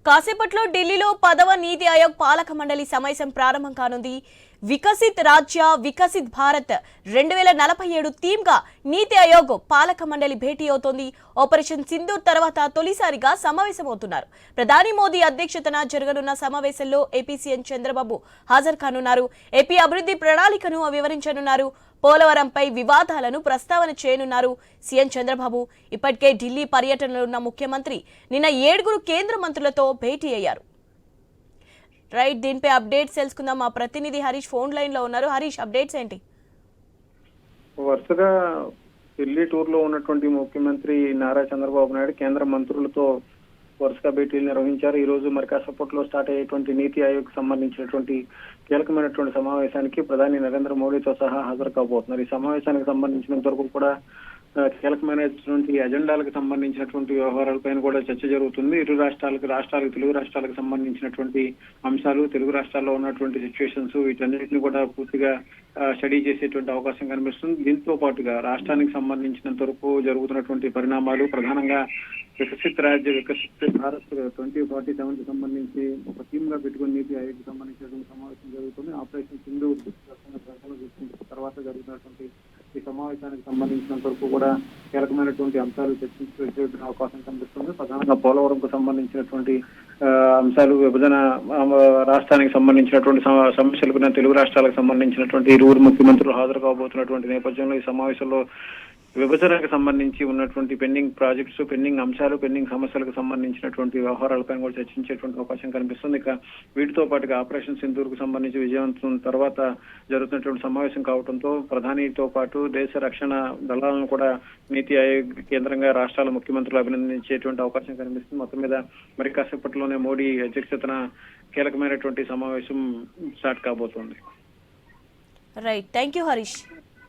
కాసేపట్లో ఢిల్లీలో 10వ నీతి ఆయోగ్ పాలక మండలి సమావేశం ప్రారంభం కానుంది. వికసిత్ రాజ్య వికసిత్ భారత్ 2047 థీమ్ గా నీతి ఆయోగ్ పాలక మండలి భేటీ అవుతోంది. ఆపరేషన్ సింధూర్ తర్వాత తొలిసారిగా సమావేశమవుతున్నారు. ప్రధాని మోదీ అధ్యక్షతన జరగనున్న సమావేశంలో ఏపీ సీఎం చంద్రబాబు హాజరు కానున్నారు. ఏపీ అభివృద్ధి ప్రణాళికను వివరించనున్నారు. పోలవరంపై వివాదాలను ప్రస్తావన చేయనున్నారు సీఎం చంద్రబాబు. ఇప్పటికే ఢిల్లీ పర్యటనలో ఉన్న ముఖ్యమంత్రి నిన్న 7 కేంద్ర మంత్రులతో భేటీ అయ్యారు. రైట్, దీనిపై అప్డేట్స్ తెలుసుకుందాం. మా ప్రతినిధి హరీష్ ఫోన్ లైన్ లో ఉన్నారు. హరీష్, అప్డేట్స్ ఏంటి? వరుసగా ఢిల్లీ టూర్ లో ఉన్నటువంటి ముఖ్యమంత్రి నారా చంద్రబాబు నాయుడు కేంద్ర మంత్రులతో వరుసగా భేటీలు నిర్వహించారు. ఈ రోజు మరి కాసేపట్లో స్టార్ట్ అయ్యేటువంటి నీతి ఆయోగ్ సంబంధించినటువంటి కీలకమైనటువంటి సమావేశానికి ప్రధాని నరేంద్ర మోడీతో సహా హాజరు కాబోతున్నారు. ఈ సమావేశానికి సంబంధించినంత వరకు కూడా కీలకమైనటువంటి అజెండాలకు సంబంధించినటువంటి వ్యవహారాలపైన కూడా చర్చ జరుగుతుంది. ఇరు రాష్ట్రాలకు తెలుగు రాష్ట్రాలకు సంబంధించినటువంటి అంశాలు, తెలుగు రాష్ట్రాల్లో ఉన్నటువంటి సిచ్యువేషన్స్, వీటన్నిటిని కూడా పూర్తిగా స్టడీ చేసేటువంటి అవకాశం కనిపిస్తుంది. దీంతో పాటుగా రాష్ట్రానికి సంబంధించినంత వరకు జరుగుతున్నటువంటి పరిణామాలు, ప్రధానంగా వికసిత్ రాజ్య వికసిత్ భారత్ 2047 సంబంధించి ఒక థీమ్ గా పెట్టుకుని నీతి ఆయోగ్ సంబంధించినటువంటి సమావేశం జరుగుతుంది. ఆపరేషన్ సింధూర్ తర్వాత జరుగుతున్నటువంటి ఈ సమావేశానికి సంబంధించినంత వరకు కూడా కీలకమైనటువంటి అంశాలు చర్చించే అవకాశం కనిపిస్తుంది. ప్రధానంగా పోలవరంకు సంబంధించినటువంటి అంశాలు, విభజన, రాష్ట్రానికి సంబంధించినటువంటి సమస్యలకు తెలుగు రాష్ట్రాలకు సంబంధించినటువంటి ఇరువురు ముఖ్యమంత్రులు హాజరు కాబోతున్నటువంటి నేపథ్యంలో ఈ సమావేశంలో విభజనకు సంబంధించి ఉన్నటువంటి పెండింగ్ ప్రాజెక్ట్స్, పెండింగ్ అంశాలు, పెండింగ్ సమస్యలకు సంబంధించినటువంటి వ్యవహారాలపై కూడా చర్చించేటువంటి అవకాశం కనిపిస్తుంది. ఇక వీటితో పాటుగా ఆపరేషన్ సింధూర్ కు సంబంధించి విజయవంతం తర్వాత జరుగుతున్నటువంటి సమావేశం కావడంతో ప్రధానితో పాటు దేశ రక్షణ దళాలను కూడా నీతి ఆయోగ్ కేంద్రంగా రాష్ట్రాల ముఖ్యమంత్రులు అభినందించేటువంటి అవకాశం కనిపిస్తుంది. మొత్తం మీద మరి కాసేపట్లోనే మోడీ అధ్యక్షతన కీలకమైనటువంటి సమావేశం స్టార్ట్ కాబోతోంది. Right, thank you Harish.